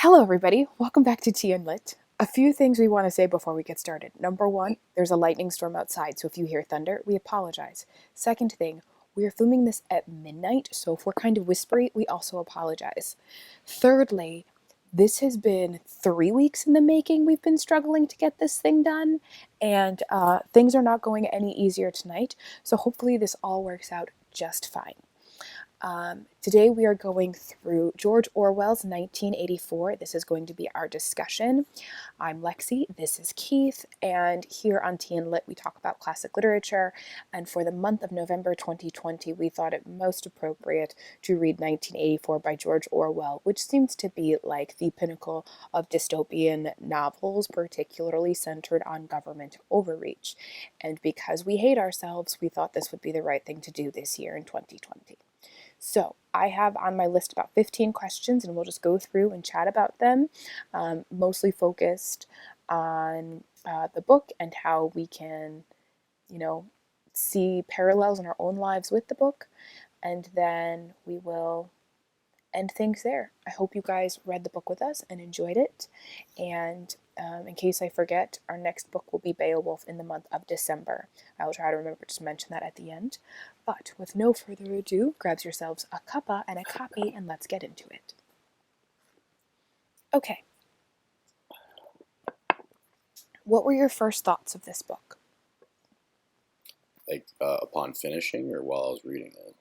Hello, everybody. Welcome back to Tea and Lit. A few things we want to say before we get started. Number one, there's a lightning storm outside, so if you hear thunder, we apologize. Second thing, we are filming this at midnight, so if we're kind of whispery, we also apologize. Thirdly, this has been 3 weeks in the making. We've been struggling to get this thing done, and things are not going any easier tonight, so hopefully this all works out just fine. Today we are going through George Orwell's 1984. This is going to be our discussion. I'm Lexi, this is Keith, and here on Tea and Lit we talk about classic literature, and for the month of November 2020 we thought it most appropriate to read 1984 by George Orwell, which seems to be like the pinnacle of dystopian novels, particularly centered on government overreach. And because we hate ourselves, we thought this would be the right thing to do this year in 2020. So I have on my list about 15 questions, and we'll just go through and chat about them, mostly focused on the book and how we can, see parallels in our own lives with the book, and then we will end things there. I hope you guys read the book with us and enjoyed it, and in case I forget, our next book will be Beowulf in the month of December. I will try to remember to mention that at the end. But with no further ado, grab yourselves a cuppa and a copy and let's get into it. Okay. What were your first thoughts of this book? Like upon finishing or while I was reading it?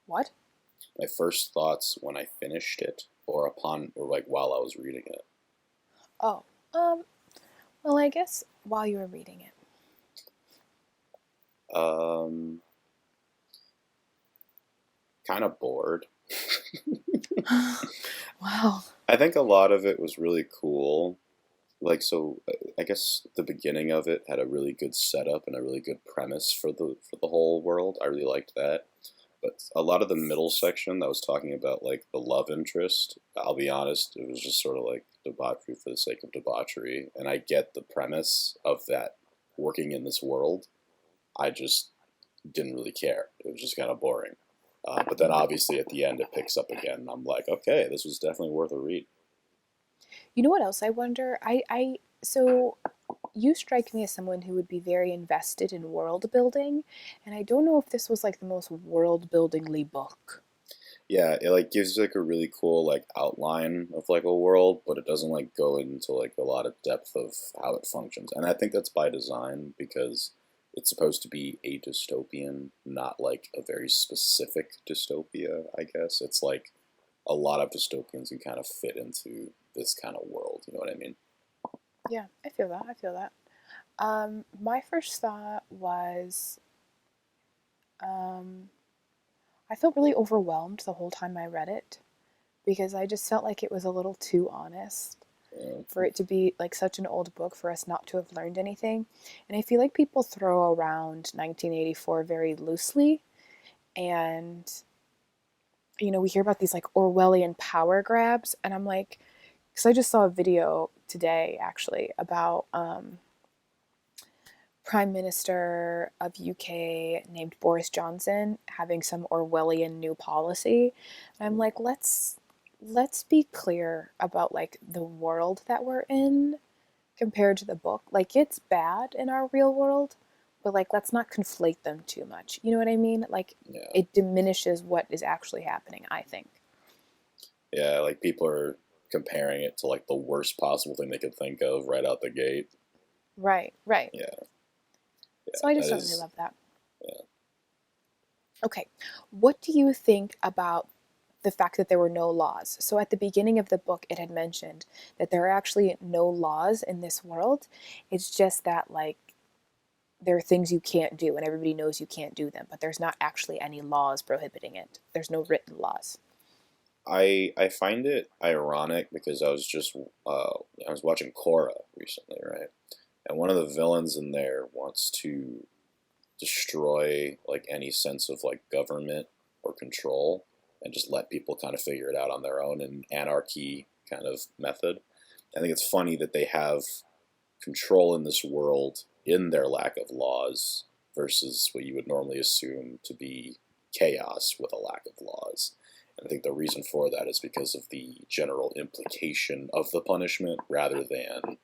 What? My first thoughts when I finished it or like while I was reading it. Oh, well, I guess while you were reading it. Kind of bored. Wow. I think a lot of it was really cool. I guess the beginning of it had a really good setup and a really good premise for the whole world. I really liked that. But a lot of the middle section that was talking about like the love interest, I'll be honest, it was just sort of like debauchery for the sake of debauchery. And I get the premise of that working in this world. I just didn't really care. It was just kind of boring. But then obviously at the end it picks up again. And I'm like, okay, this was definitely worth a read. You know what else I wonder? So you strike me as someone who would be very invested in world building, and I don't know if this was like the most world buildingly book. Yeah, it like gives you like a really cool like outline of like a world, but it doesn't like go into like a lot of depth of how it functions. And I think that's by design because it's supposed to be a dystopian, not like a very specific dystopia, I guess. It's like a lot of dystopians can kind of fit into this kind of world, you know what I mean? Yeah, I feel that. I feel that. My first thought was, um, I felt really overwhelmed the whole time I read it because I just felt like it was a little too honest Yeah. for it to be like such an old book for us not to have learned anything. And I feel like people throw around 1984 very loosely, and we hear about these like Orwellian power grabs, and I'm like, because I just saw a video today actually about Prime Minister of UK named Boris Johnson having some Orwellian new policy. And I'm like, let's be clear about like the world that we're in compared to the book. Like it's bad in our real world, but like let's not conflate them too much. You know what I mean? Like Yeah. it diminishes what is actually happening, I think. Yeah, like people are comparing it to like the worst possible thing they could think of right out the gate. Right, right. Yeah, So I just that don't really is, love that. yeah. Okay, what do you think about the fact that there were no laws? So at the beginning of the book, it had mentioned that there are actually no laws in this world. It's just that, like, there are things you can't do, and everybody knows you can't do them, but there's not actually any laws prohibiting it. There's no written laws. I find it ironic because I was watching Korra recently, right? And one of the villains in there wants to destroy like any sense of like government or control and just let people kind of figure it out on their own in anarchy kind of method. I think it's funny that they have control in this world in their lack of laws versus what you would normally assume to be chaos with a lack of laws. I think the reason for that is because of the general implication of the punishment rather than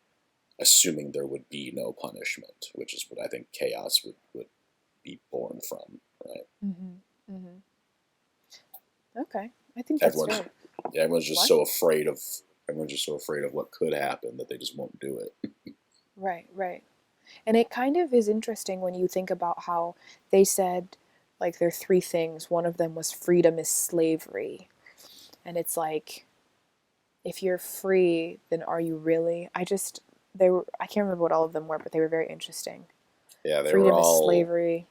assuming there would be no punishment, which is what I think chaos would be born from, right? Mm-hmm. Mm-hmm. Okay, I think that's Everyone's fair. everyone's just What? so afraid of everyone's just so afraid of what could happen that they just won't do it. Right, right. And it kind of is interesting when you think about how they said, like, there are three things. One of them was freedom is slavery. And it's like, if you're free, then are you really? I can't remember what all of them were, but they were very interesting. Yeah, Freedom is slavery.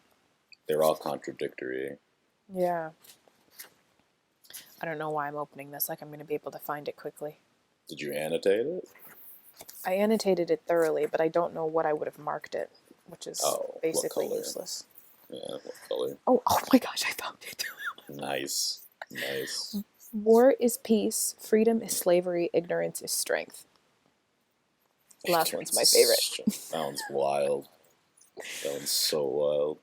they were all contradictory. Yeah. I don't know why I'm opening this. Like, I'm going to be able to find it quickly. Did you annotate it? I annotated it thoroughly, but I don't know what I would have marked it, which is Oh, what basically color? useless. Yeah, what color? Oh my gosh, I found it. Nice, nice. War is peace, freedom is slavery, ignorance is strength. The last one's my favorite. Sounds wild. Sounds so wild.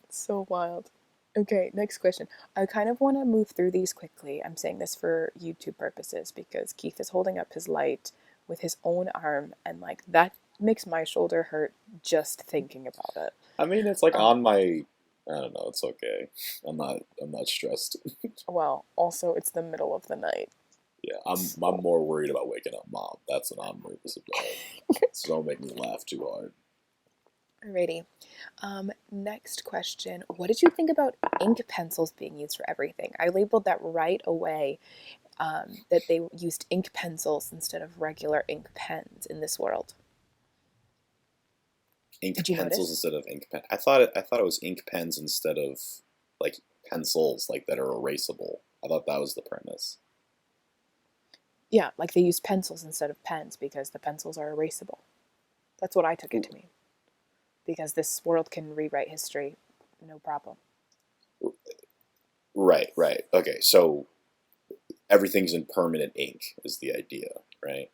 So wild. Okay, next question. I kind of want to move through these quickly. I'm saying this for YouTube purposes because Keith is holding up his light with his own arm, and like that makes my shoulder hurt just thinking about it. I mean, it's like Um, on my. I don't know. It's okay. I'm not stressed. well, also it's the middle of the night. Yeah, I'm more worried about waking up mom. That's what I'm nervous about. So don't make me laugh too hard. Alrighty. Next question. What did you think about ink pencils being used for everything? I labeled that right away, that they used ink pencils instead of regular ink pens in this world. Ink Did you pencils notice? instead of ink pen. I thought it was ink pens instead of like pencils like that are erasable. I thought that was the premise. Yeah, like they used pencils instead of pens because the pencils are erasable. That's what I took it to mean. Because this world can rewrite history, no problem. Right, right. Okay, so everything's in permanent ink is the idea, right?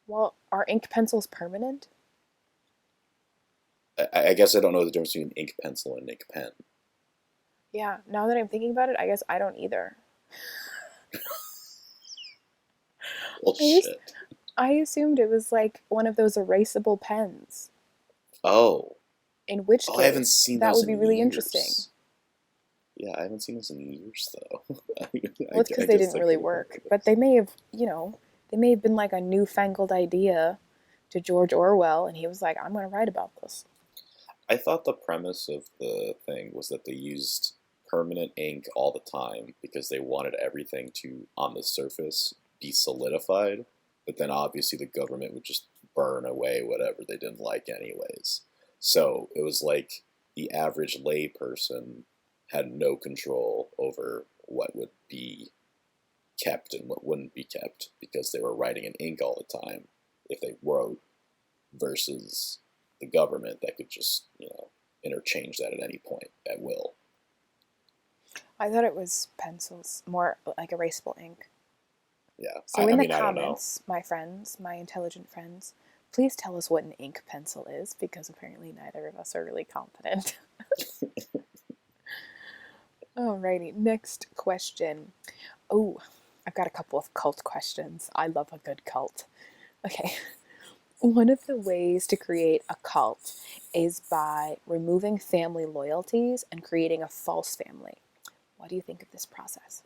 Well, are ink pencils permanent? I guess I don't know the difference between ink pencil and ink pen. Yeah, now that I'm thinking about it, I guess I don't either. Well, I just shit. I assumed it was like one of those erasable pens. Oh, In which I haven't case, seen that those would be in really interesting. years. Yeah, I haven't seen those in years though. Well, it's because I they guess didn't I really could have work. remembered But those. they may have been like a newfangled idea to George Orwell, and he was like, I'm going to write about this. I thought the premise of the thing was that they used permanent ink all the time because they wanted everything to, on the surface, be solidified. But then obviously the government would just burn away whatever they didn't like, anyways. So it was like the average lay person had no control over what would be kept and what wouldn't be kept because they were writing in ink all the time if they wrote versus the government that could just, interchange that at any point at will. I thought it was pencils, more like erasable ink. Yeah, So in I the mean, I don't know. comments, my friends, my intelligent friends, please tell us what an ink pencil is because apparently neither of us are really confident. Alrighty, next question. Oh, I've got a couple of cult questions. I love a good cult. Okay. One of the ways to create a cult is by removing family loyalties and creating a false family. What do you think of this process?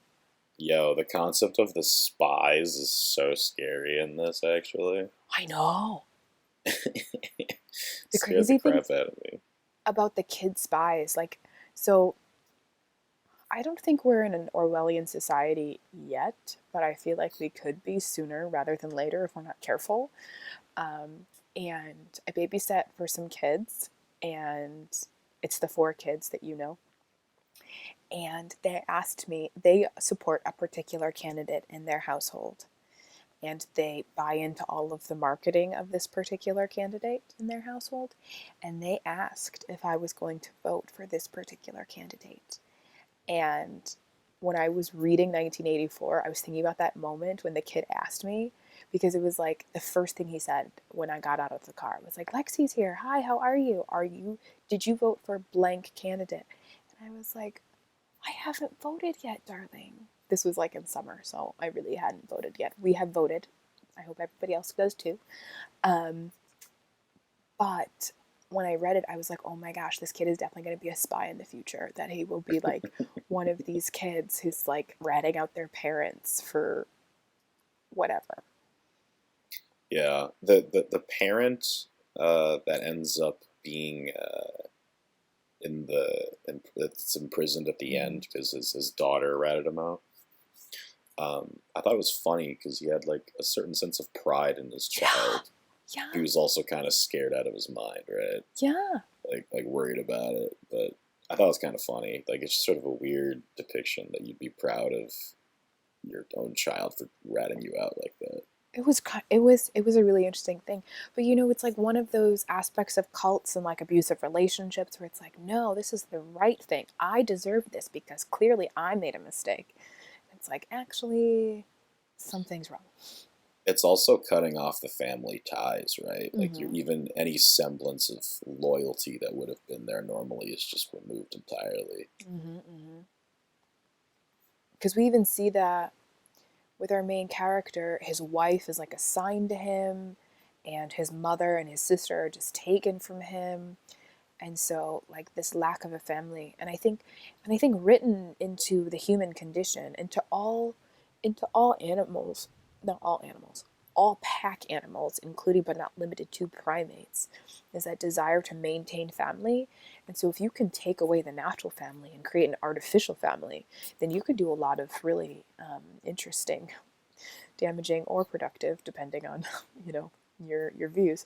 Yo, the concept of the spies is so scary in this, actually. I know. The Scared the crazy thing crap out of me. about the kid spies, like, so I don't think we're in an Orwellian society yet, but I feel like we could be sooner rather than later if we're not careful. And I babysat for some kids, and it's the four kids that you know. And they asked me, they support a particular candidate in their household, and they buy into all of the marketing of this particular candidate in their household. And they asked if I was going to vote for this particular candidate. And when I was reading 1984, I was thinking about that moment when the kid asked me, because it was like the first thing he said when I got out of the car. It was like, Lexi's here. Hi, how are you? Did you vote for blank candidate? And I was like, I haven't voted yet, darling. This was like in summer, so I really hadn't voted yet. We have voted. I hope everybody else does too. Um, but when I read it, I was like, oh my gosh, this kid is definitely going to be a spy in the future. That he will be like one of these kids who's like ratting out their parents for whatever. Yeah, the parent that ends up being that's imprisoned at the Mm-hmm. end because his daughter ratted him out. I thought it was funny because he had like a certain sense of pride in his Yeah, child. He yeah, was also kind of scared out of his mind, right? yeah. Like worried about it. But I thought it was kind of funny. Like it's just sort of a weird depiction that you'd be proud of your own child for ratting you out like that. It was a really interesting thing. But it's like one of those aspects of cults and like abusive relationships where it's like, no, this is the right thing. I deserve this because clearly I made a mistake. It's like, actually, something's wrong. It's also cutting off the family ties, right? Like you're Mm-hmm. even any semblance of loyalty that would have been there normally is just removed entirely. Mm-hmm. Mm-hmm. Because we even see that with our main character, his wife is like assigned to him, and his mother and his sister are just taken from him. And so like this lack of a family, and I think written into the human condition, into all animals, not all animals, all pack animals, including but not limited to primates, is that desire to maintain family. And so if you can take away the natural family and create an artificial family, then you could do a lot of really interesting, damaging, or productive, depending on you know your views,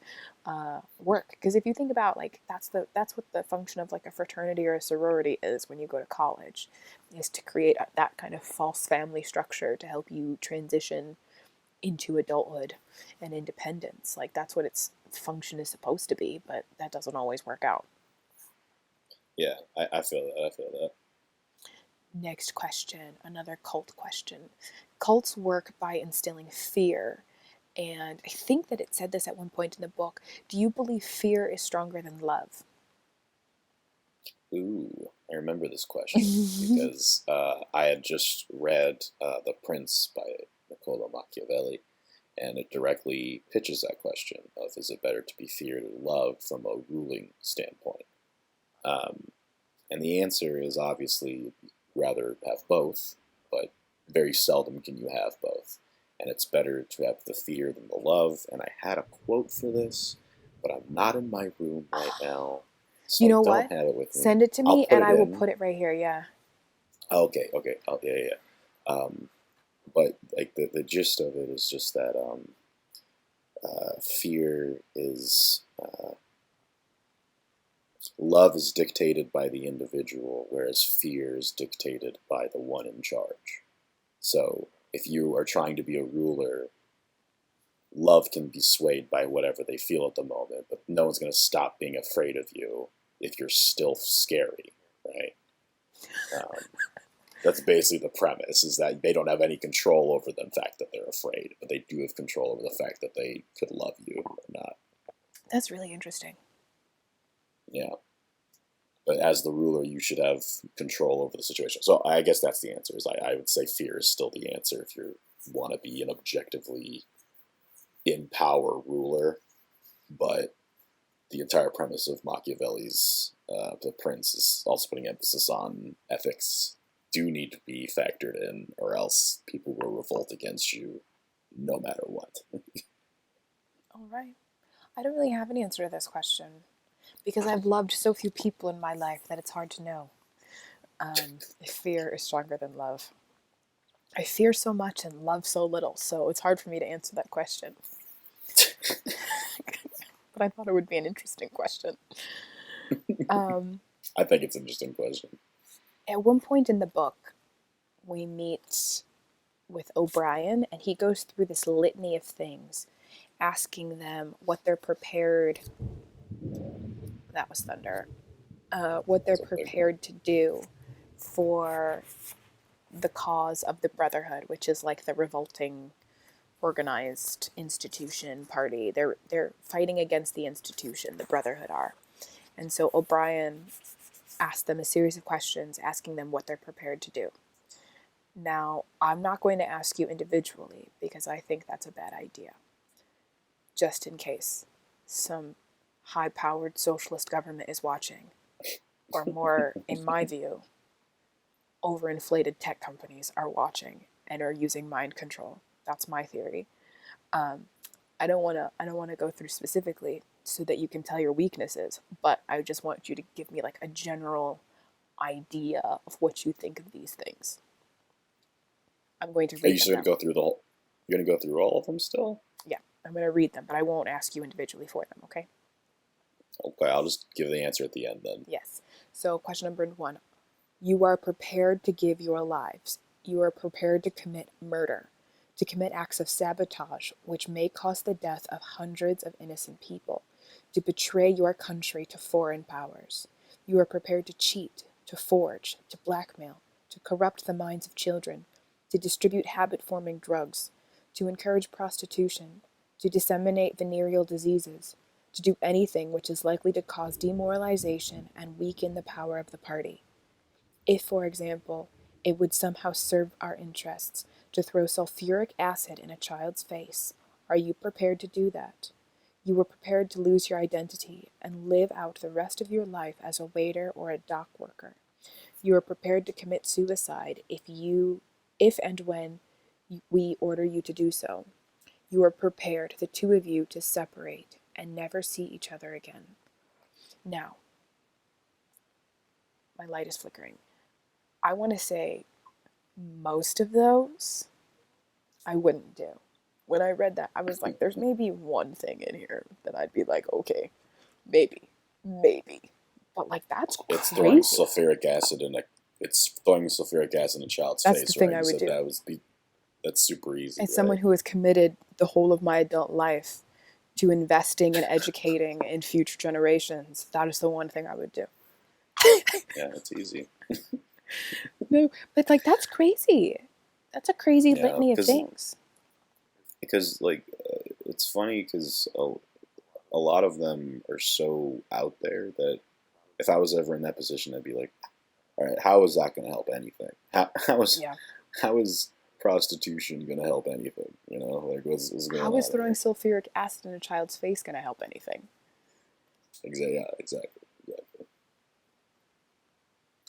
work. Because if you think about, like, that's what the function of like a fraternity or a sorority is when you go to college, is to create that kind of false family structure to help you transition into adulthood and independence. Like that's what its function is supposed to be, but that doesn't always work out. Yeah, I feel that. I feel that. Next question, another cult question. Cults work by instilling fear. And I think that it said this at one point in the book. Do you believe fear is stronger than love? Ooh, I remember this question because I had just read The Prince by Niccolo Machiavelli, and it directly pitches that question of is it better to be feared or loved from a ruling standpoint? Um, and the answer is obviously rather have both, but very seldom can you have both. And it's better to have the fear than the love. And I had a quote for this, but I'm not in my room right now, You so I know don't what? have it with me. Send it to I'll me put and it I will in. put it right here. Yeah. Okay, okay, oh, yeah, yeah. But like the gist of it is just that fear is love is dictated by the individual, whereas fear is dictated by the one in charge. So if you are trying to be a ruler, love can be swayed by whatever they feel at the moment, but no one's going to stop being afraid of you if you're still scary, right? Um, that's basically the premise, is that they don't have any control over the fact that they're afraid, but they do have control over the fact that they could love you or not. That's really interesting. Yeah. But as the ruler, you should have control over the situation. So I guess that's the answer. Is I would say fear is still the answer if you want to be an objectively in power ruler. But the entire premise of Machiavelli's The Prince is also putting emphasis on ethics do need to be factored in, or else people will revolt against you no matter what. All right. I don't really have an answer to this question because I've loved so few people in my life that it's hard to know if fear is stronger than love. I fear so much and love so little, so it's hard for me to answer that question. But I thought it would be an interesting question. Um, I think it's an interesting question. at one point in the book, we meet with O'Brien, and he goes through this litany of things, asking them what they're prepared. That was thunder. What they're So like, prepared to do for the cause of the Brotherhood, which is like the revolting, organized institution party. They're fighting against the institution. The Brotherhood are, and so O'Brien ask them a series of questions, asking them what they're prepared to do. Now, I'm not going to ask you individually because I think that's a bad idea, just in case some high powered socialist government is watching, or more, in my view, overinflated tech companies are watching and are using mind control. That's my theory. Um, I don't want to go through specifically so that you can tell your weaknesses, but I just want you to give me like a general idea of what you think of these things. I'm going to Are you read them still gonna now. go through the whole? You're gonna go through all of them still? Yeah, I'm going to read them, but I won't ask you individually for them, okay? Okay, I'll just give the answer at the end then. Yes. So, question number one, you are prepared to give your lives. You are prepared to commit murder, to commit acts of sabotage, which may cause the death of hundreds of innocent people, to betray your country to foreign powers. You are prepared to cheat, to forge, to blackmail, to corrupt the minds of children, to distribute habit forming drugs, to encourage prostitution, to disseminate venereal diseases, to do anything which is likely to cause demoralization and weaken the power of the party. If, for example, it would somehow serve our interests to throw sulfuric acid in a child's face, are you prepared to do that? You were prepared to lose your identity and live out the rest of your life as a waiter or a dock worker. You are prepared to commit suicide if and when we order you to do so. You are prepared, the two of you, to separate and never see each other again. Now, my light is flickering. I want to say most of those I wouldn't do. When I read that, I was like, there's maybe one thing in here that I'd be like, okay, maybe, maybe. But like, that's It's throwing crazy. sulfuric acid in a. It's throwing sulfuric acid in a child's That's the face, thing right? I You would said do. that was be. That's super easy, As right? someone who has committed the whole of my adult life to investing and educating in future generations, that is the one thing I would do. Yeah, it's easy. No, but like, that's crazy. That's a crazy Yeah, litany of things. because like it's funny because a lot of them are so out there that if I was ever in that position, I'd be like, all right, how is that going to help anything? Yeah. How is prostitution going to help anything? You know, like what's going How is on throwing here? sulfuric acid in a child's face going to help anything? Exactly. Yeah, exactly. Exactly.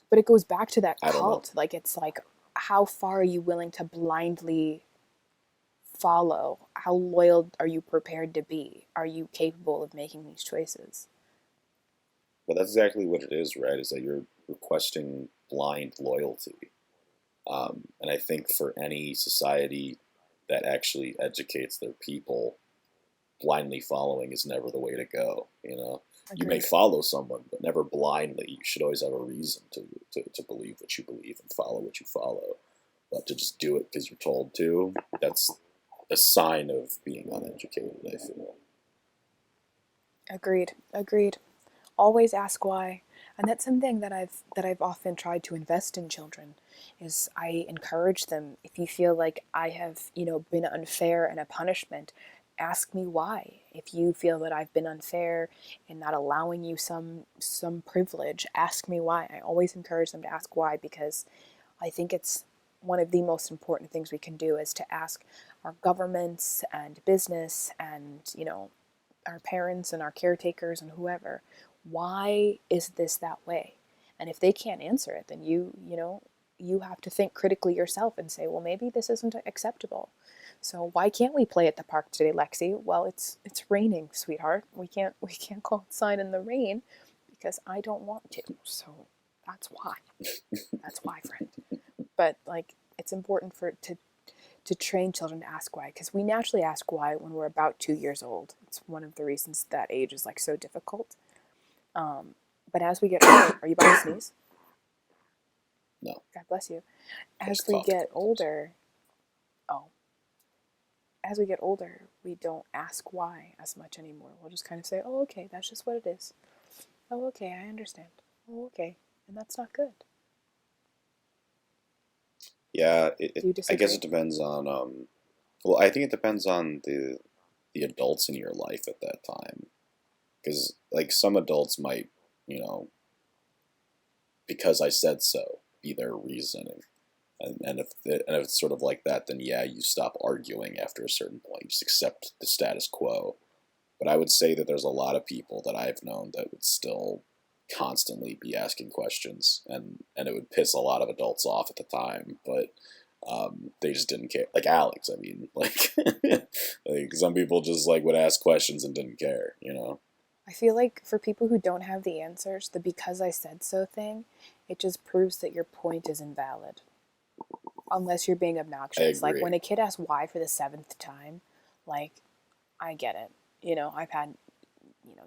But it goes back to that I don't know. cult. Like, it's like, how far are you willing to blindly follow? How loyal are you prepared to be? Are you capable of making these choices? But that's exactly what it is, right? Is that you're requesting blind loyalty. And I think for any society that actually educates their people, blindly following is never the way to go. You know, you may Agreed. follow someone, but never blindly. You should always have a reason to believe what you believe and follow what you follow. But to just do it because you're told to, that's a sign of being uneducated, I feel. Agreed. Agreed. Always ask why. And that's something that I've often tried to invest in children is I encourage them, if you feel like I have, been unfair and a punishment, ask me why. If you feel that I've been unfair in not allowing you some privilege, ask me why. I always encourage them to ask why because I think it's one of the most important things we can do is to ask our governments and business and, our parents and our caretakers and whoever, why is this that way? And if they can't answer it, then you have to think critically yourself and say, well, maybe this isn't acceptable. So why can't we play at the park today, Lexi? Well, it's raining, sweetheart. We can't go outside in the rain because I don't want to. So that's why. That's why, friend. But like, it's important to train children to ask why, because we naturally ask why when we're about 2 years old. It's one of the reasons that age is like so difficult. But as we get older, are you about to sneeze? No, God bless you. I As just we coughed a get couple times. older, oh, as we get older, we don't ask why as much anymore. We'll just kind of say, oh, okay, that's just what it is. Oh, okay, I understand. Oh, okay. And that's not good. Yeah, Do you I guess disagree? it depends on. Well, I think it depends on the adults in your life at that time, because like some adults might, you know, because I said so be their reasoning. And if it's sort of like that, then yeah, you stop arguing after a certain point. You just accept the status quo. But I would say that there's a lot of people that I've known that would still constantly be asking questions, and it would piss a lot of adults off at the time, but they just didn't care. Like Alex, I mean, like, like some people just like would ask questions and didn't care, you know? I feel like for people who don't have the answers, the because I said so thing, it just proves that your point is invalid. Unless you're being I obnoxious. Like agree. when a kid asks why for the seventh time, like, I get it. I've had,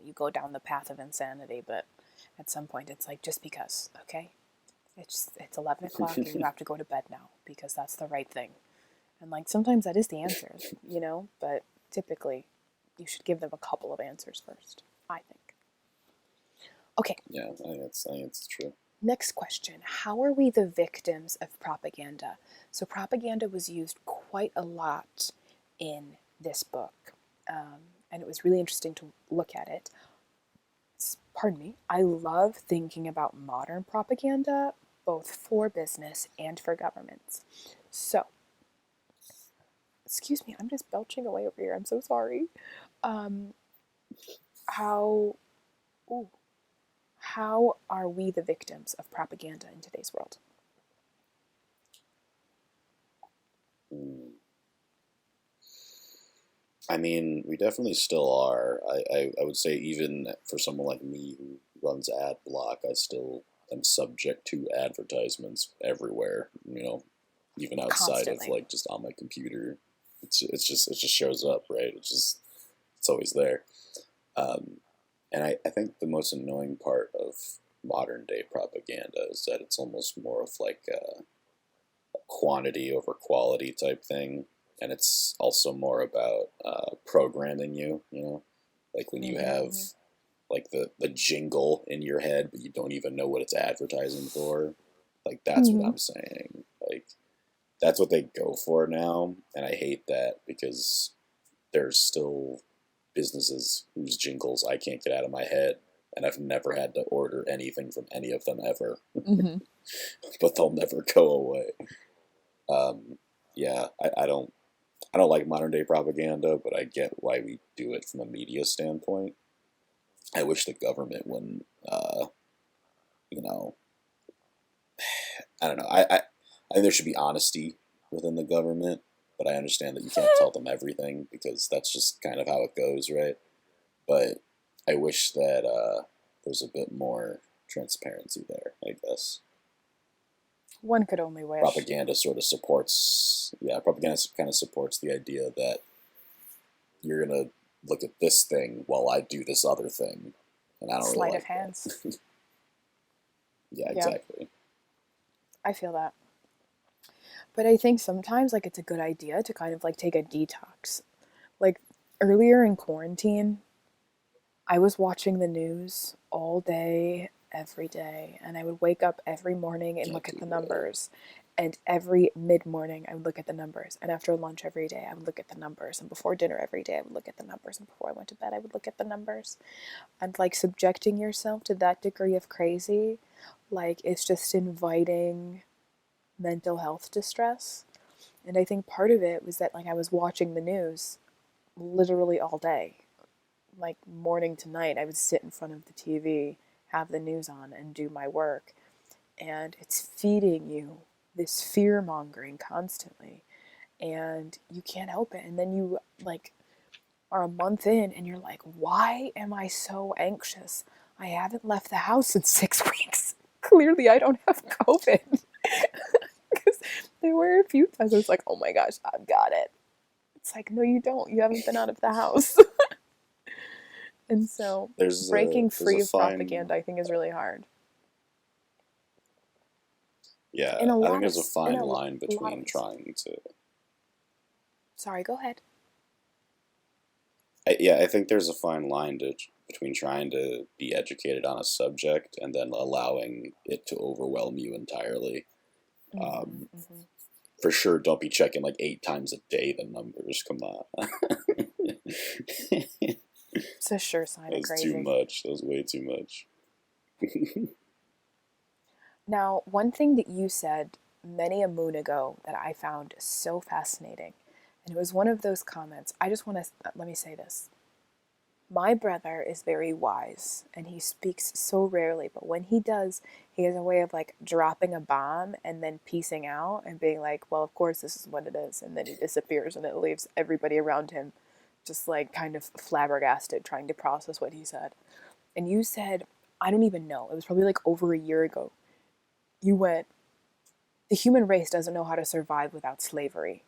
you go down the path of insanity, but at some point it's like, just because, okay? It's 11 o'clock and you have to go to bed now because that's the right thing. And like sometimes that is the answer, but typically you should give them a couple of answers first, I think. Okay, Yeah, I think it's true. next question. How are we the victims of propaganda? So, propaganda was used quite a lot in this book, and it was really interesting to look at it. Pardon me. I love thinking about modern propaganda, both for business and for governments. So, excuse me, I'm just belching away over here. I'm so sorry. Um, how, ooh, how are we the victims of propaganda in today's world? Mm. I mean, we definitely still are. I would say even for someone like me who runs ad block, I still am subject to advertisements everywhere, even outside of Constantly. like just on my computer. It just shows up, right? It's always there. Um, and I think the most annoying part of modern day propaganda is that it's almost more of like a quantity over quality type thing, and it's also more about programming you. Like when you have Mm-hmm. like the jingle in your head, but you don't even know what it's advertising for. Like that's what Mm-hmm. I'm saying. Like that's what they go for now, and I hate that because there's still businesses whose jingles I can't get out of my head, and I've never had to order anything from any of them ever, Mm-hmm. but they'll never go away. Um, yeah, I don't like modern day propaganda, but I get why we do it from a media standpoint. I wish the government wouldn't, you know, I don't know. I think there should be honesty within the government, but I understand that you can't tell them everything because that's just kind of how it goes, right? But I wish that there's a bit more transparency there, I guess. One could only wish. Propaganda kind of supports the idea that you're gonna look at this thing while I do this other thing, and I don't really Sleight of like hands. that. Yeah, Yeah, exactly. I feel that. But I think sometimes like it's a good idea to kind of like take a detox. Like earlier in quarantine, I was watching the news all day, every day, and I would wake up every morning and Yeah, look at the dude. numbers. And every mid morning, I would look at the numbers. And after lunch every day, I would look at the numbers. And before dinner every day, I would look at the numbers. And before I went to bed, I would look at the numbers. And like subjecting yourself to that degree of crazy, like it's just inviting mental health distress. And I think part of it was that like I was watching the news literally all day. Like morning to night, I would sit in front of the TV, have the news on, and do my work. And it's feeding you this fear mongering constantly. And you can't help it. And then you like are a month in and you're like, why am I so anxious? I haven't left the house in 6 weeks. Clearly, I don't have COVID. Because there were a few times I was like, oh my gosh, I've got it. It's like, no, you don't. You haven't been out of the house. And so breaking There's free a of fine propaganda, I think, is really hard. yeah. In a I think lot of there's a in fine a line lot of between ways. trying to Sorry, go ahead. I think there's a fine line between trying to be educated on a subject and then allowing it to overwhelm you entirely. Mm-hmm, Um, mm-hmm. for sure, don't be checking like 8 times a day the numbers. Come on. It's a sure sign of That's too crazy. much. That's way too much. Now, one thing that you said many a moon ago that I found so fascinating, and it was one of those comments. I just want to let me say this. My brother is very wise and he speaks so rarely, but when he does, he has a way of like dropping a bomb and then piecing out and being like, well, of course, this is what it is. And then he disappears and it leaves everybody around him just like kind of flabbergasted trying to process what he said. And you said, I don't even know, it was probably like over a year ago. You went, the human race doesn't know how to survive without slavery.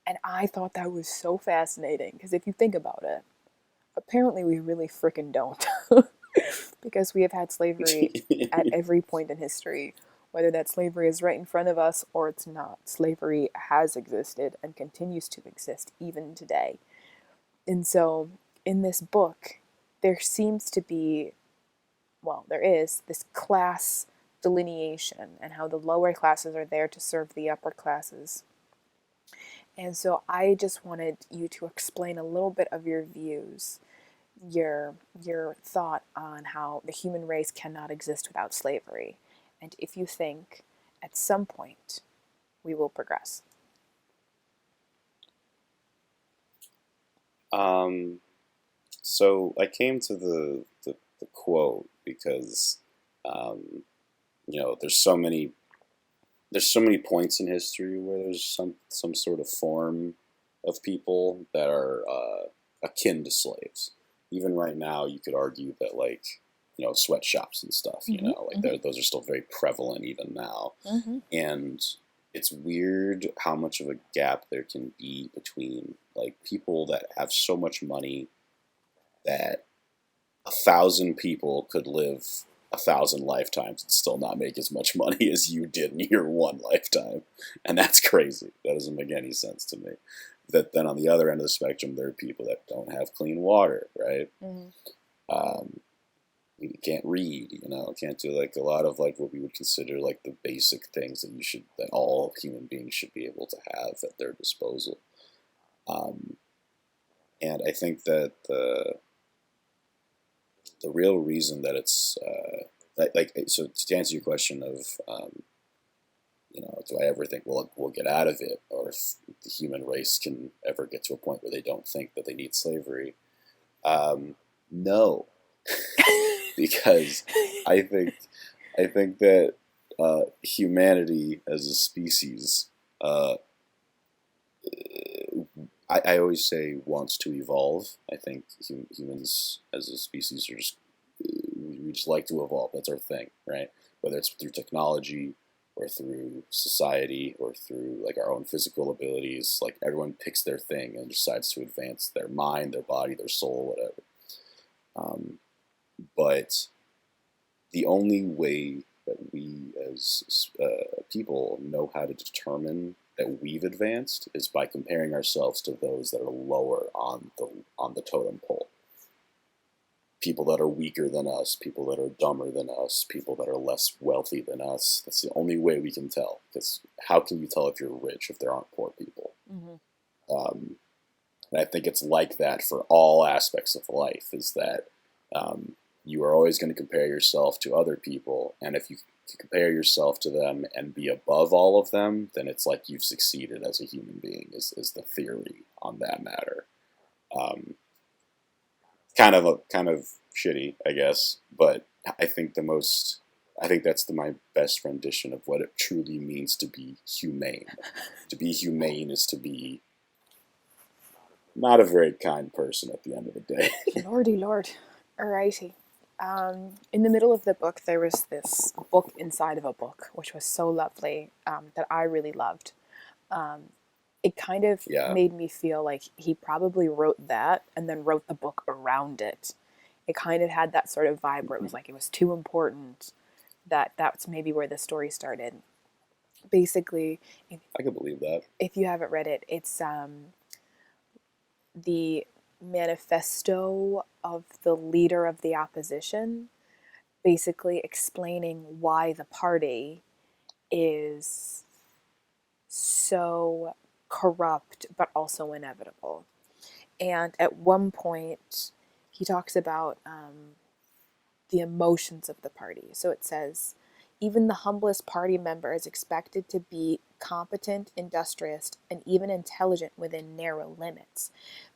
And I thought that was so fascinating because if you think about it, apparently we really freaking don't. Because we have had slavery at every point in history. Whether that slavery is right in front of us or it's not, slavery has existed and continues to exist even today. And so in this book, there seems to be, well, there is this class delineation and how the lower classes are there to serve the upper classes. And so I just wanted you to explain a little bit of your views, your thought on how the human race cannot exist without slavery, and if you think at some point we will progress. Um, so I came to the quote because, um, there's so many points in history where there's some sort of form of people that are akin to slaves. Even right now, you could argue that like sweatshops and stuff, Mm-hmm, like mm-hmm, those are still very prevalent even now, mm-hmm. and it's weird how much of a gap there can be between like people that have so much money that 1,000 people could live 1,000 lifetimes and still not make as much money as you did in your one lifetime. And that's crazy. That doesn't make any sense to me. That then on the other end of the spectrum, there are people that don't have clean water, right? Mm-hmm. Um, you can't read, can't do like a lot of like what we would consider like the basic things that all human beings should be able to have at their disposal. Um, and I think that the real reason that it's so to answer your question of do I ever think we'll get out of it, or if the human race can ever get to a point where they don't think that they need slavery? No, because I think I think that humanity as a species, uh, I always say wants to evolve. I think humans as a species are just we just like to evolve. That's our thing, right? Whether it's through technology or through society or through like our own physical abilities, like everyone picks their thing and decides to advance their mind, their body, their soul, whatever. Um, but the only way that we as people know how to determine that we've advanced is by comparing ourselves to those that are lower on the totem pole. People that are weaker than us, people that are dumber than us, people that are less wealthy than us. That's the only way we can tell. Because how can you tell if you're rich if there aren't poor people? Mm-hmm. Um, and I think it's like that for all aspects of life. Is that you are always going to compare yourself to other people, and if you compare yourself to them and be above all of them, then it's like you've succeeded as a human being. Is the theory on that matter? Um, kind of shitty, I guess. But I think I think that's my best rendition of what it truly means to be humane. To be humane is to be not a very kind person at the end of the day. Lordy Lord. Alrighty. In the middle of the book, there was this book inside of a book, which was so lovely, that I really loved. It kind of Yeah. made me feel like he probably wrote that and then wrote the book around it. It kind of had that sort of vibe where it was like it was too important that that's maybe where the story started. Basically, I could believe that. if you haven't read it, it's the manifesto of the leader of the opposition, basically explaining why the party is so corrupt but also inevitable. And at one point, he talks about the emotions of the party. So it says, even the humblest party member is expected to be competent, industrious, and even intelligent within narrow limits.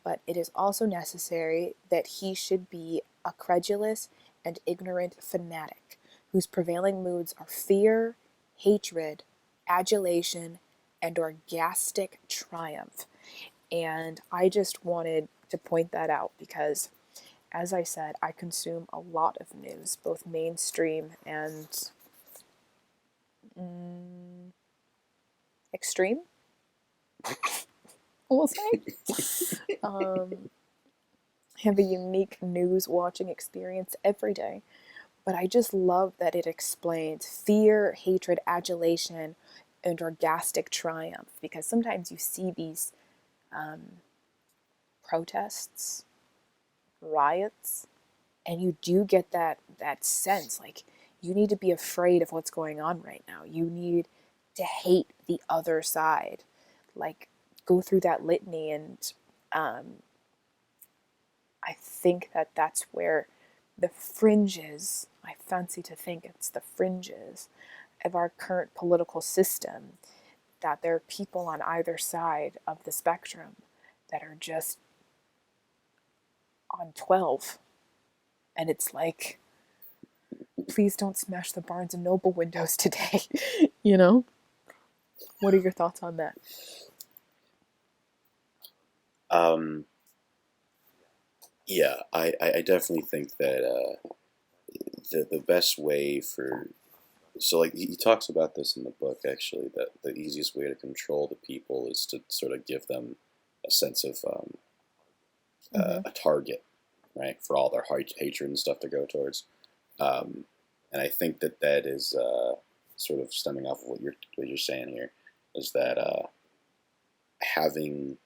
But it is also necessary that he should be a credulous and ignorant fanatic, whose prevailing moods are fear, hatred, adulation, and orgastic triumph. And I just wanted to point that out because, as I said, I consume a lot of news, both mainstream and extreme, we'll say. Have a unique news watching experience every day. But I just love that it explains fear, hatred, adulation, and orgastic triumph, because sometimes you see these protests, riots, and you do get that sense like you need to be afraid of what's going on right now. You need to hate the other side. Like, go through that litany, and I think that that's where the fringes, I fancy to think it's the fringes of our current political system, that there are people on either side of the spectrum that are just on 12. And it's like, please don't smash the Barnes and Noble windows today. You know? What are your thoughts on that? Um, yeah, I definitely think that the best way for so like he talks about this in the book actually that the easiest way to control the people is to sort of give them a sense of Mm-hmm. a target, right, for all their hatred and stuff to go towards. Um, and I think that that is sort of stemming off of what you're saying here, is that having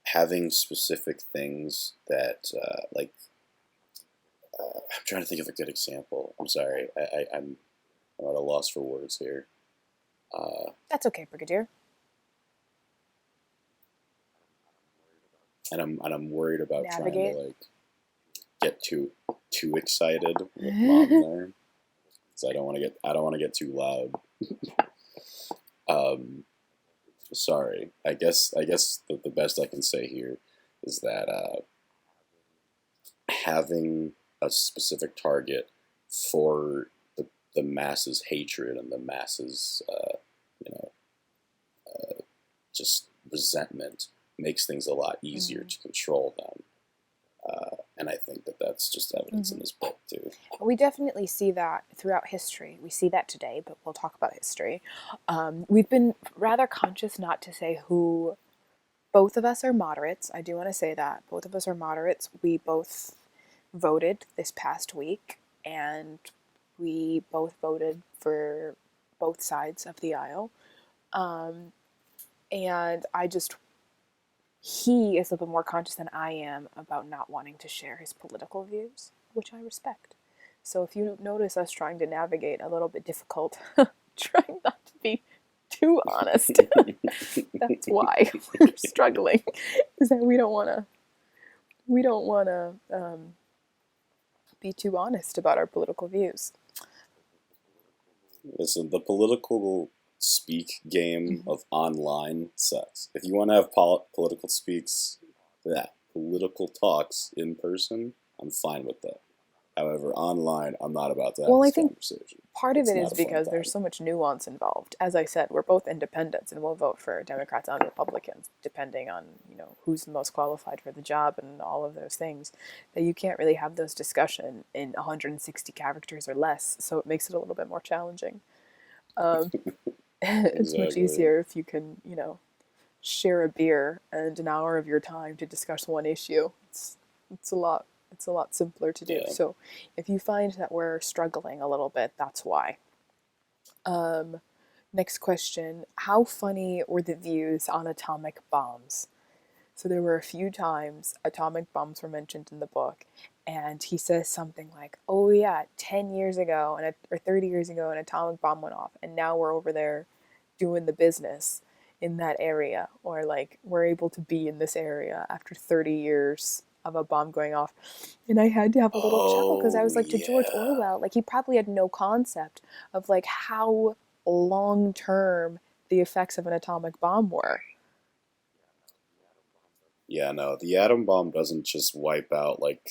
having specific things that I'm trying to think of a good example. I'm sorry, I'm at a loss for words here. Uh, That's okay, Brigadier. and I'm worried about trying to Navigate. like get too excited while I'm there, so I don't want to get too loud. Um, sorry. I guess the best I can say here is that having a specific target for the masses' hatred and the masses, you know, just resentment makes things a lot easier Mm-hmm. to control them. And I think that that's just evidence in Mm-hmm. this book too. We definitely see that throughout history. We see that today, but we'll talk about history. We've been rather conscious not to say who. Both of us are moderates. I do want to say that. Both of us are moderates. We both voted this past week, and we both voted for both sides of the aisle. And he is a little bit more conscious than I am about not wanting to share his political views, which I respect. So if you notice us trying to navigate a little bit difficult, trying not to be too honest, that's why we're struggling. Is that we don't want to be too honest about our political views. Listen, the political speak game Mm-hmm. of online sucks. If you want to have political speaks, political talks in person, I'm fine with that. However, online, I'm not about to have Well, I this think conversation. part of It's it not is a fun because there's time. so much nuance involved. As I said, we're both independents and we'll vote for Democrats and Republicans depending on, who's the most qualified for the job and all of those things. That you can't really have those discussion in 160 characters or less, so it makes it a little bit more challenging. It's much Exactly. easier if you can, share a beer and an hour of your time to discuss one issue. It's a lot simpler to do. Yeah. So if you find that we're struggling a little bit, that's why. Next question. How funny were the views on atomic bombs? So there were a few times atomic bombs were mentioned in the book, and he says something like, "Oh yeah, 10 years ago or 30 years ago, an atomic bomb went off, and now we're over there doing the business in that area, or like we're able to be in this area after 30 years." of a bomb going off. And I had to have a little chuckle because I Oh was like, to George yeah. Orwell, like he probably had no concept of like how long term the effects of an atomic bomb were. Yeah, no, the atom bomb doesn't just wipe out like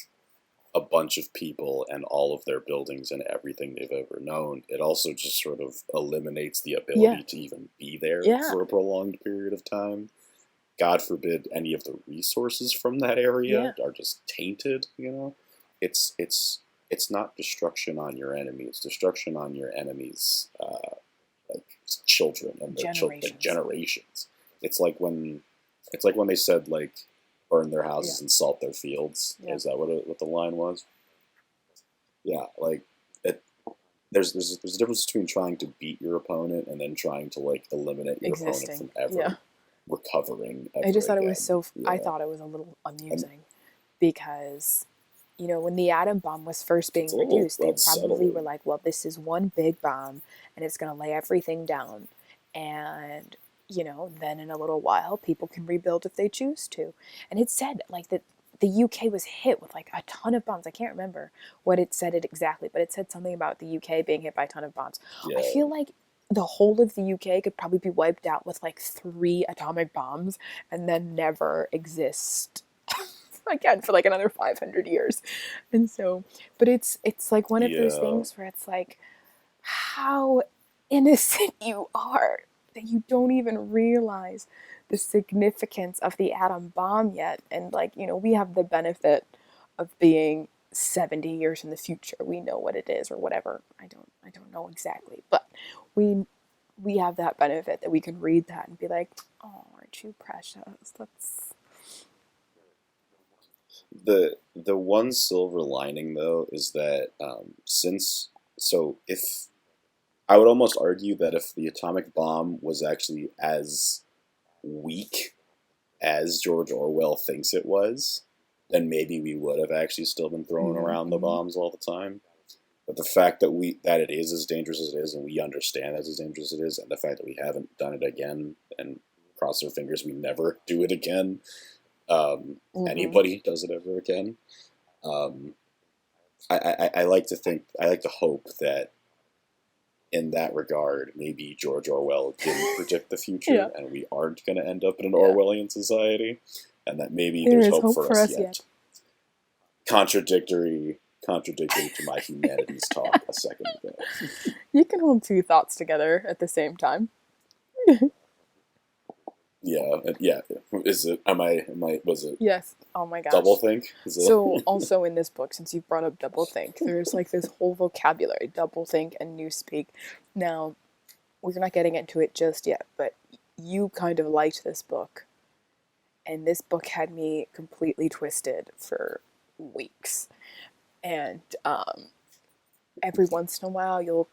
a bunch of people and all of their buildings and everything they've ever known. It also just sort of eliminates the Yeah, ability to even be there yeah, for a prolonged period of time. God forbid any of the resources from that area yeah. are just tainted, you know? It's not destruction on your enemy, it's destruction on your enemy's like children and their children, like Generations. generations. It's like when they said like burn their Yeah, houses and salt their fields. yeah. Is that what the line was? Yeah, like it, there's a difference between trying to beat your opponent and then trying to like eliminate your opponent Existing. from ever Yeah. recovering I ever just thought it was again. so, I Yeah, thought it was a little and amusing because, you know, when the atom bomb was first it's being a little produced, they probably were unsettling. like, well, this is one big bomb and it's going to lay everything down. And, you know, then in a little while, people can rebuild if they choose to. And it said like that the UK was hit with like a ton of bombs. I can't remember what it said it exactly, but it said something about the UK being hit by a ton of bombs. I Yeah, feel like the whole of the UK could probably be wiped out with like 3 atomic bombs and then never exist again for like another 500 years. And so, but it's like one of those yeah. things where it's like how innocent you are that you don't even realize the significance of the atom bomb yet. And like, you know, we have the benefit of being 70 years in the future. We know what it is or whatever. I don't know exactly, but we we have that benefit that we can read that and be like, oh, aren't you precious? That's The one silver lining though is that since so if I would almost argue that if the atomic bomb was actually as weak as George Orwell thinks it was, then maybe we would have actually still been throwing mm-hmm, around the mm-hmm. bombs all the time. But the fact that it is as dangerous as it is, and we understand that's as dangerous as it is, and the fact that we haven't done it again, and cross our fingers we never do it again, Mm-hmm. anybody does it ever again. Um, I like to think, I like to hope that in that regard, maybe George Orwell didn't predict the Yeah, future, and we aren't going to end up in an yeah. Orwellian society, and that maybe There there's is hope hope for for us us yet. yet. Contradictory to my humanities talk a second ago. You can hold two thoughts together at the same time. Yeah, yeah. Is it? Am I? Was it Yes. Oh my double gosh. think? Is So, it? also in this book, since you've brought up doublethink, there's like this whole vocabulary doublethink and newspeak. Now, we're not getting into it just yet, but you kind of liked this book, and this book had me completely twisted for weeks. And every once in a while, you'll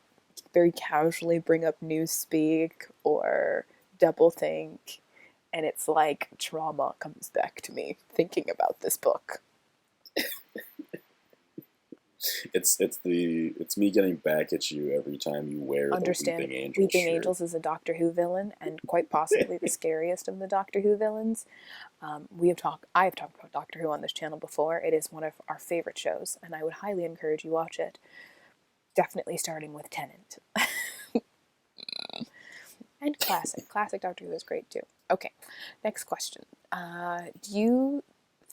very casually bring up newspeak or doublethink, and it's like trauma comes back to me thinking about this book. It's me getting back at you every time you wear the Weeping Understandable. Angels Weeping shirt. Angels is a Doctor Who villain, and quite possibly the scariest of the Doctor Who villains. I have talked about Doctor Who on this channel before. It is one of our favorite shows, and I would highly encourage you watch it. Definitely starting with Tennant. And classic Doctor Who is great too. Okay, next question. Do you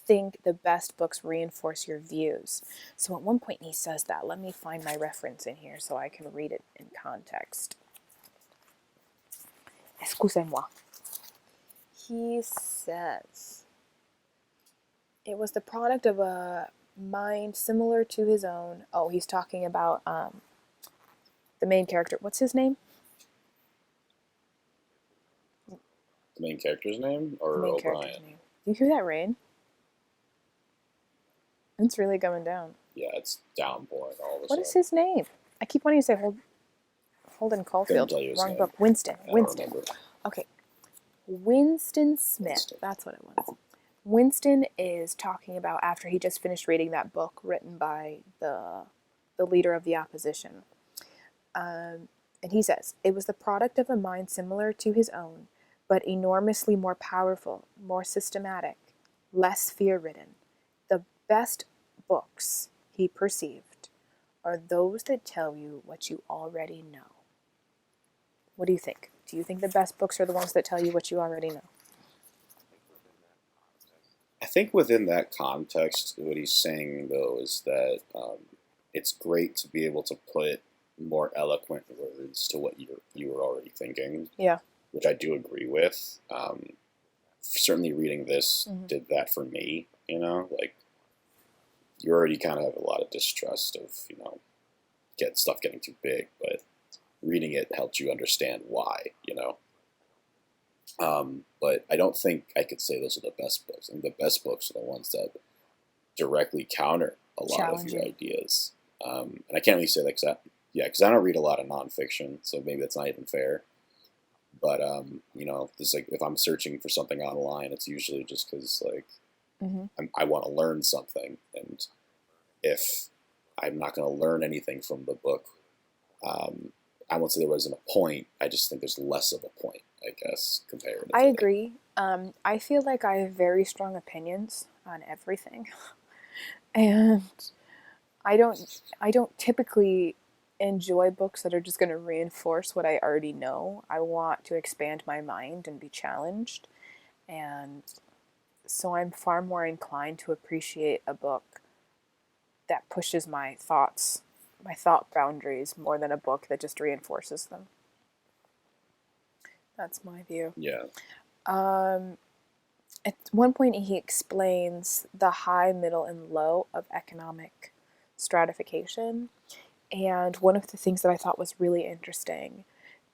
think the best books reinforce your views? So at one point he says that. Let me find my reference in here so I can read it in context. Excusez-moi. He says it was the product of a mind similar to his own. Oh, he's talking about the main character. What's his name? The main character's name The or main character's O'Brien? name. Do you hear that rain? It's really coming down. Yeah, it's downpouring all of a What is sudden. his name? I keep wanting to say Holden Couldn't Caulfield. tell you his Wrong name. book. Winston. I don't Winston. remember. Okay. Winston Smith. Winston. That's what it was. Winston is talking about after he just finished reading that book written by the leader of the opposition. And he says, it was the product of a mind similar to his own, but enormously more powerful, more systematic, less fear ridden, the best books he perceived are those that tell you what you already know. What do you think? Do you think the best books are the ones that tell you what you already know? I think within that context, what he's saying though is that it's great to be able to put more eloquent words to what you were already thinking, Yeah. which I do agree with. Certainly, reading this Mhm. did that for me. Like you already kind of have a lot of distrust of getting too big, but reading it helped you understand why. But I don't think I could say those are the best books. And the best books are the ones that directly counter a lot of your Challenging. ideas. And I can't really say that because I don't read a lot of nonfiction, so maybe that's not even fair. But just like if I'm searching for something online, it's usually just because like Mm-hmm. I want to learn something, and if I'm not going to learn anything from the book, um, I won't say there wasn't a point. I just think there's less of a point, I guess, I comparatively. agree. I feel like I have very strong opinions on everything, and I don't. I don't typically enjoy books that are just going to reinforce what I already know. I want to expand my mind and be challenged, and so I'm far more inclined to appreciate a book that pushes my thought boundaries more than a book that just reinforces them. That's my view. Yeah. Um, at one point, he explains the high, middle, and low of economic stratification. And one of the things that I thought was really interesting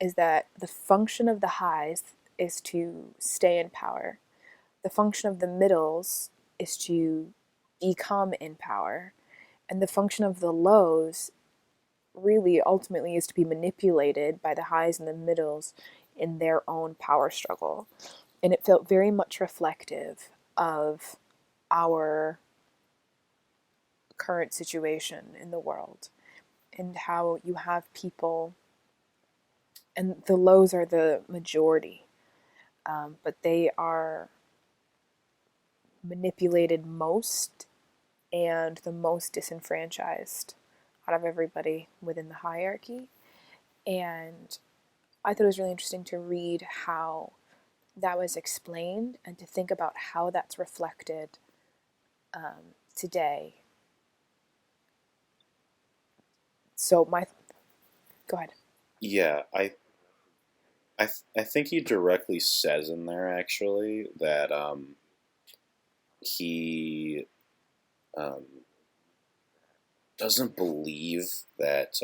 is that the function of the highs is to stay in power, the function of the middles is to become in power, and the function of the lows really ultimately is to be manipulated by the highs and the middles in their own power struggle. And it felt very much reflective of our current situation in the world and how you have people, and the lows are the majority, but they are manipulated most and the most disenfranchised out of everybody within the hierarchy. And I thought it was really interesting to read how that was explained and to think about how that's reflected today. So go ahead. Yeah, I think he directly says in there actually that he um, doesn't believe that.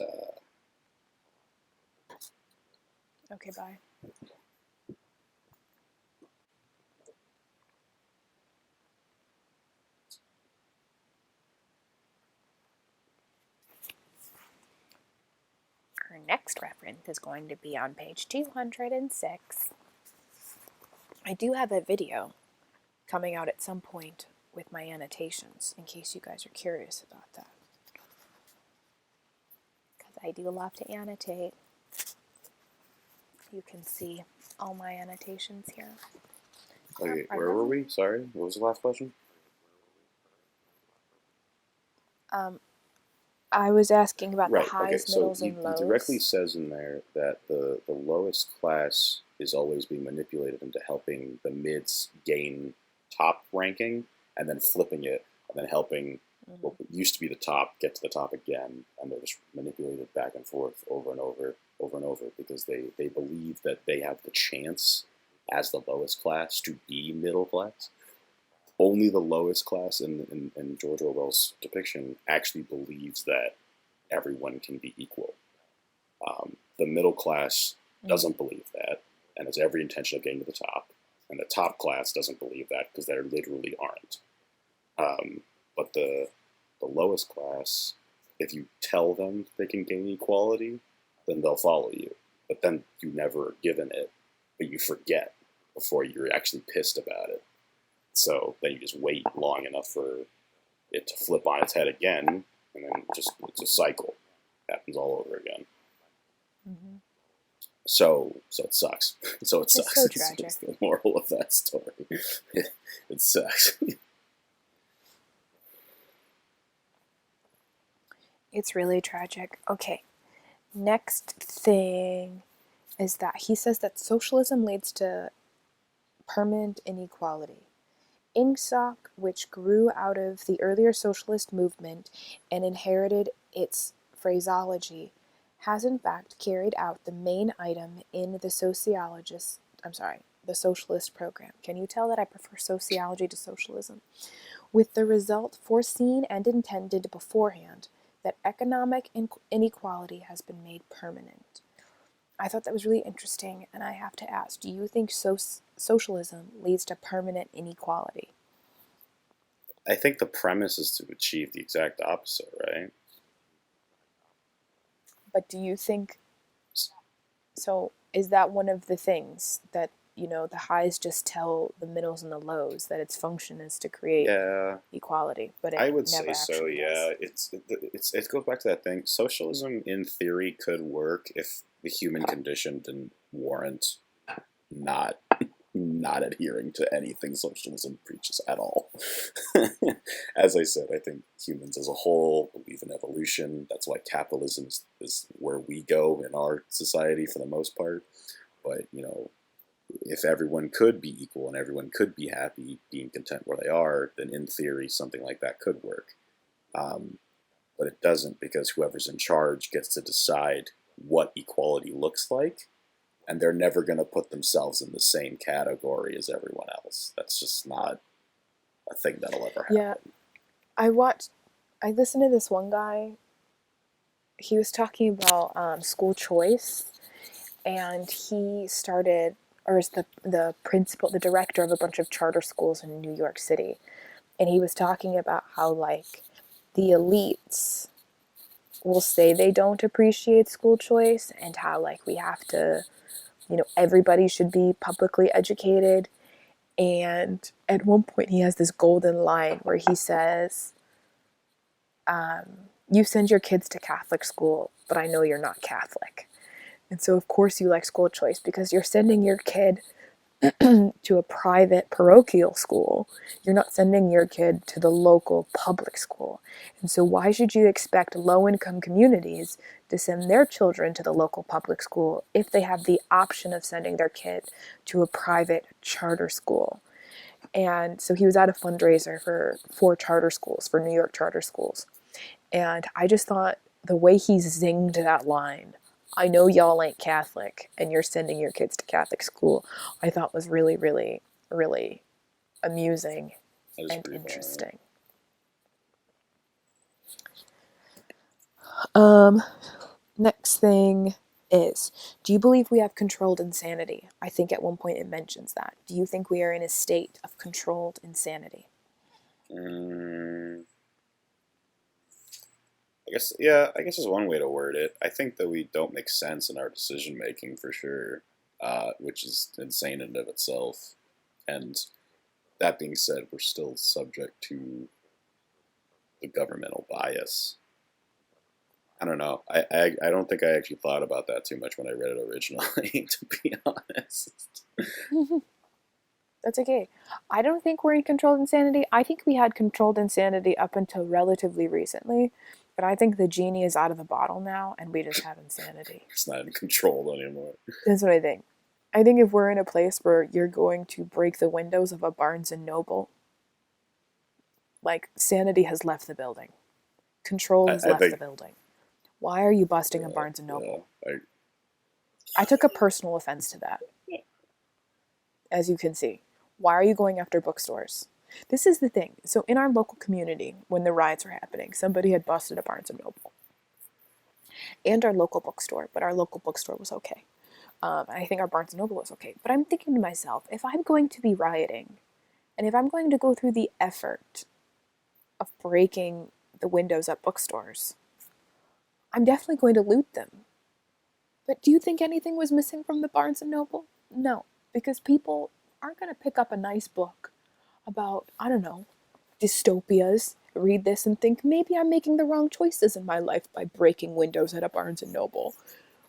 Okay, bye. Our next reference is going to be on page 206. I do have a video coming out at some point with my annotations in case you guys are curious about that. Because I do love to annotate. You can see all my annotations here. Okay, where were we? Sorry, what was the last question? I was asking about the Right. Okay. highs, So middles, he, and he directly lows. says in there that the lowest class is always being manipulated into helping the mids gain top ranking, and then flipping it, and then helping what used to be the top get to the top again, and they're just manipulated back and forth over and over, over and over, because they believe that they have the chance as the lowest class to be middle class. Only the lowest class in George Orwell's depiction actually believes that everyone can be equal. The middle class doesn't believe that and has every intention of getting to the top. And the top class doesn't believe that because they literally aren't. But the lowest class, if you tell them they can gain equality, then they'll follow you. But then you never are given it, but you forget before you're actually pissed about it. So then you just wait long enough for it to flip on its head again, and then it's a cycle. It happens all over again. Mm-hmm. So it sucks. So it It's sucks. so It's tragic. the moral of that story. It sucks. It's really tragic. Okay, next thing is that he says that socialism leads to permanent inequality. INGSOC, which grew out of the earlier socialist movement and inherited its phraseology, has in fact carried out the main item in the the socialist program. Can you tell that I prefer sociology to socialism? With the result foreseen and intended beforehand that economic inequality has been made permanent. I thought that was really interesting, and I have to ask, do you think socialism leads to permanent inequality? I think the premise is to achieve the exact opposite, right? But do you think so? Is that one of the things that, the highs just tell the middles and the lows that its function is to create Yeah, equality, but it I would never say so. actually does? Yeah, it goes back to that thing. Socialism, in theory, could work if the human condition didn't warrant not not adhering to anything socialism preaches at all. As I said, I think humans as a whole believe in evolution. That's why capitalism is where we go in our society for the most part. But if everyone could be equal and everyone could be happy being content where they are, then in theory something like that could work. Um, but it doesn't, because whoever's in charge gets to decide what equality looks like, and they're never going to put themselves in the same category as everyone else. That's just not a thing that'll ever Yeah, happen. I listened to this one guy. He was talking about school choice, and he started, or is the principal, the director of a bunch of charter schools in New York City, and he was talking about how like the elites will say they don't appreciate school choice and how like we have to, everybody should be publicly educated. And at one point he has this golden line where he says, you send your kids to Catholic school, but I know you're not Catholic. And so of course you like school choice because you're sending your kid to a private parochial school. You're not sending your kid to the local public school. And so why should you expect low-income communities to send their children to the local public school if they have the option of sending their kid to a private charter school? And so he was at a fundraiser for charter schools, for New York charter schools. And I just thought the way he zinged that line, I know y'all ain't Catholic and you're sending your kids to Catholic school, I thought was really, really, really amusing That is and pretty valid. interesting. Um, Next thing is, do you believe we have controlled insanity? I think at one point it mentions that. Do you think we are in a state of controlled insanity? Mm, I guess is one way to word it. I think that we don't make sense in our decision making for sure, which is insane in and of itself. And that being said, we're still subject to the governmental bias. I don't know. I don't think I actually thought about that too much when I read it originally, to be honest. That's okay. I don't think we're in controlled insanity. I think we had controlled insanity up until relatively recently, but I think the genie is out of the bottle now and we just have insanity. It's not controlled anymore. That's what I think. I think if we're in a place where you're going to break the windows of a Barnes and Noble, like sanity has left the building. Control has I left the think, building. Why are you busting a yeah, Barnes and yeah. Noble? I took a personal offense to that, as you can see. Why are you going after bookstores? This is the thing. So in our local community, when the riots were happening, somebody had busted a Barnes and Noble and our local bookstore, but our local bookstore was okay. I think our Barnes and Noble was okay. But I'm thinking to myself, if I'm going to be rioting, and if I'm going to go through the effort of breaking the windows at bookstores, I'm definitely going to loot them. But do you think anything was missing from the Barnes and Noble? No, because people aren't going to pick up a nice book about, I don't know, dystopias, read this and think maybe I'm making the wrong choices in my life by breaking windows at a Barnes and Noble.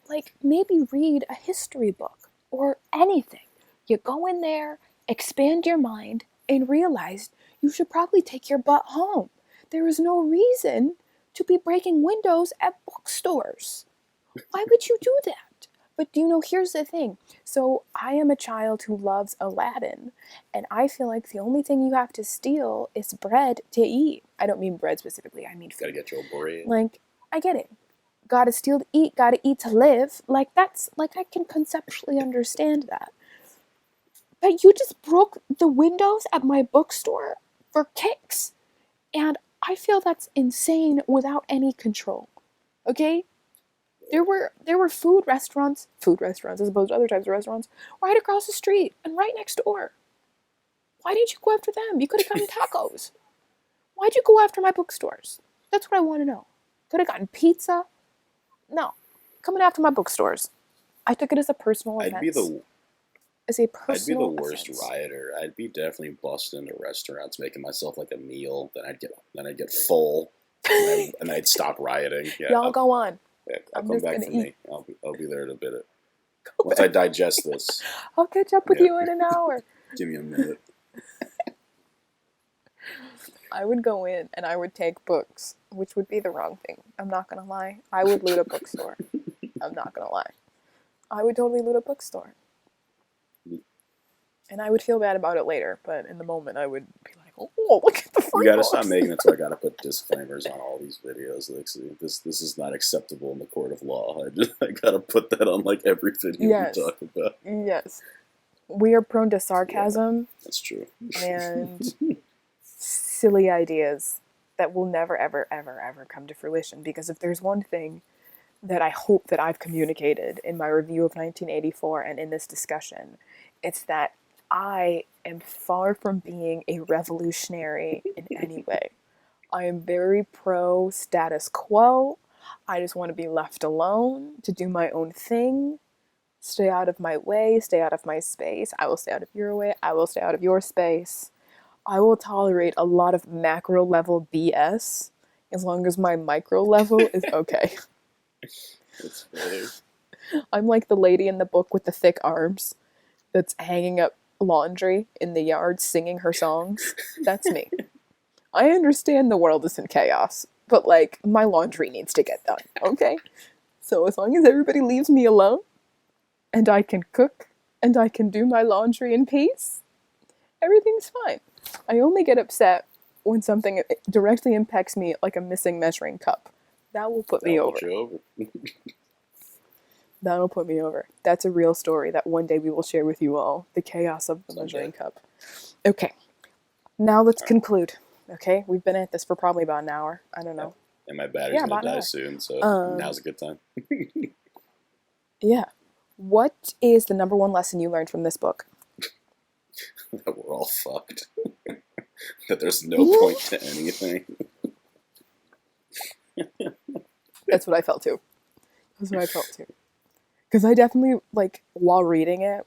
Like maybe read a history book or anything. You go in there, expand your mind, and realize you should probably take your butt home. There is no reason to be breaking windows at bookstores. Why would you do that? But here's the thing. So I am a child who loves Aladdin, and I feel like the only thing you have to steal is bread to eat. I don't mean bread specifically, I mean food. Gotta get your bread. Like, I get it. Gotta steal to eat, gotta eat to live. Like, that's, like, I can conceptually understand that. But you just broke the windows at my bookstore for kicks. And I feel that's insane without any control. Okay? There were food restaurants as opposed to other types of restaurants, right across the street and right next door. Why didn't you go after them? You could have gotten tacos. Why'd you go after my bookstores? That's what I want to know. Could have gotten pizza. No. Coming after my bookstores. I took it as a personal offense. I'd be the worst offense. rioter. I'd be definitely busting into restaurants, making myself like a meal. Then I'd get full, and I'd stop rioting. Yeah, Y'all go on. Yeah, I'll come back for me. I'll be there in a bit. Go Once back. I digest this. I'll catch up with you in an hour. Give me a minute. I would go in and I would take books, which would be the wrong thing. I'm not gonna lie. I would loot a bookstore. I'm not gonna lie. I would totally loot a bookstore. And I would feel bad about it later, but in the moment I would be like, oh, look at the free You gotta books. stop making it so I gotta put disclaimers on all these videos. Like, see, this is not acceptable in the court of law. I gotta put that on like every video Yes. we talk about. Yes. We are prone to sarcasm. Yeah, that's true. And silly ideas that will never, ever, ever, ever come to fruition. Because if there's one thing that I hope that I've communicated in my review of 1984 and in this discussion, it's that I am far from being a revolutionary in any way. I am very pro status quo. I just want to be left alone to do my own thing. Stay out of my way, stay out of my space. I will stay out of your way, I will stay out of your space. I will tolerate a lot of macro level BS as long as my micro level is okay. That's funny. I'm like the lady in the book with the thick arms that's hanging up laundry in the yard singing her songs. That's me. I understand the world is in chaos, but like, my laundry needs to get done, okay? So as long as everybody leaves me alone and I can cook and I can do my laundry in peace, everything's fine. I only get upset when something directly impacts me, like a missing measuring cup. That will put me over. That'll put me over. That's a real story that one day we will share with you all. The chaos of the measuring cup. Okay. Now let's conclude. Okay? We've been at this for probably about an hour. I don't know. And my battery's gonna die soon, so now's a good time. Yeah. What is the number one lesson you learned from this book? That we're all fucked. That there's no point to anything. That's what I felt too. Because I definitely, like, while reading it,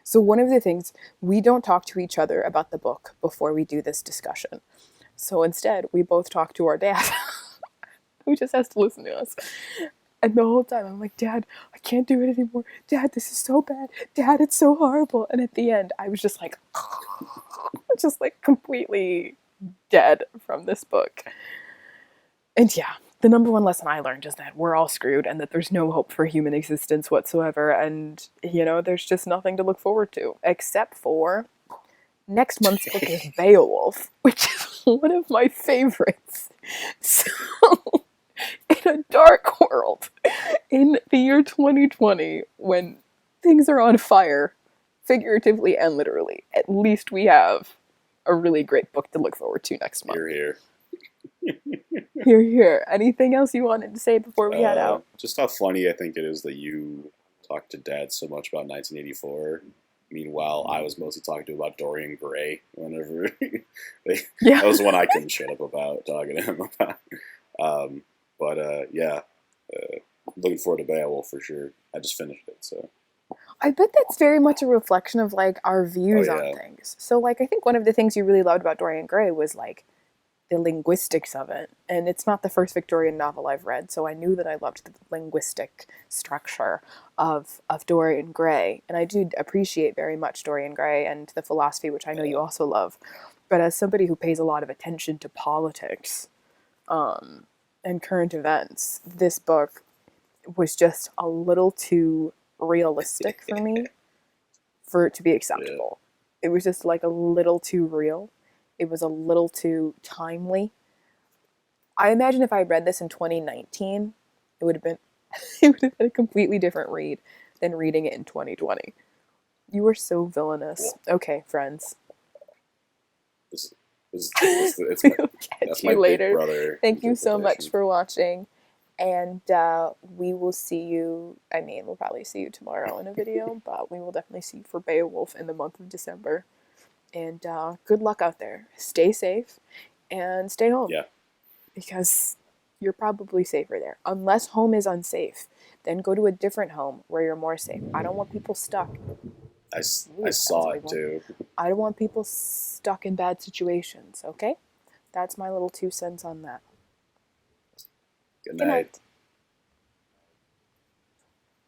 so one of the things, we don't talk to each other about the book before we do this discussion. So instead, we both talk to our dad, who just has to listen to us. And the whole time, I'm like, Dad, I can't do it anymore. Dad, this is so bad. Dad, it's so horrible. And at the end, I was just like, just like completely dead from this book. And yeah, the number one lesson I learned is that we're all screwed and that there's no hope for human existence whatsoever. And, there's just nothing to look forward to, except for next month's book is Beowulf, which is one of my favorites. So, in a dark world, in the year 2020, when things are on fire, figuratively and literally, at least we have a really great book to look forward to next month. Here. Here. Anything else you wanted to say before we head out? Just how funny I think it is that you talked to Dad so much about 1984. Meanwhile, I was mostly talking to him about Dorian Gray whenever that was one I couldn't shut up about, talking to him about. Looking forward to Beowulf for sure. I just finished it, so. I bet that's very much a reflection of, like, our views on things. So, like, I think one of the things you really loved about Dorian Gray was, like, the linguistics of it. And it's not the first Victorian novel I've read, so I knew that I loved the linguistic structure of Dorian Gray. And I do appreciate very much Dorian Gray and the philosophy, which I know you also love. But as somebody who pays a lot of attention to politics, and current events, this book was just a little too realistic for me for it to be acceptable. It was just like a little too real. It was a little too timely. I imagine if I read this in 2019, it would have been it would have been a completely different read than reading it in 2020. You were so villainous. Okay, friends. It's We'll catch that's you my later. big brother. Thank you so much interpretation. for watching. And we will see you. I mean, we'll probably see you tomorrow in a video, but we will definitely see you for Beowulf in the month of December. And good luck out there. Stay safe and stay home. Yeah. Because you're probably safer there. Unless home is unsafe, then go to a different home where you're more safe. I don't want people stuck. I Ooh, saw like it one. too. I don't want people stuck in bad situations, okay? That's my little 2 cents on that. Good Good night. night.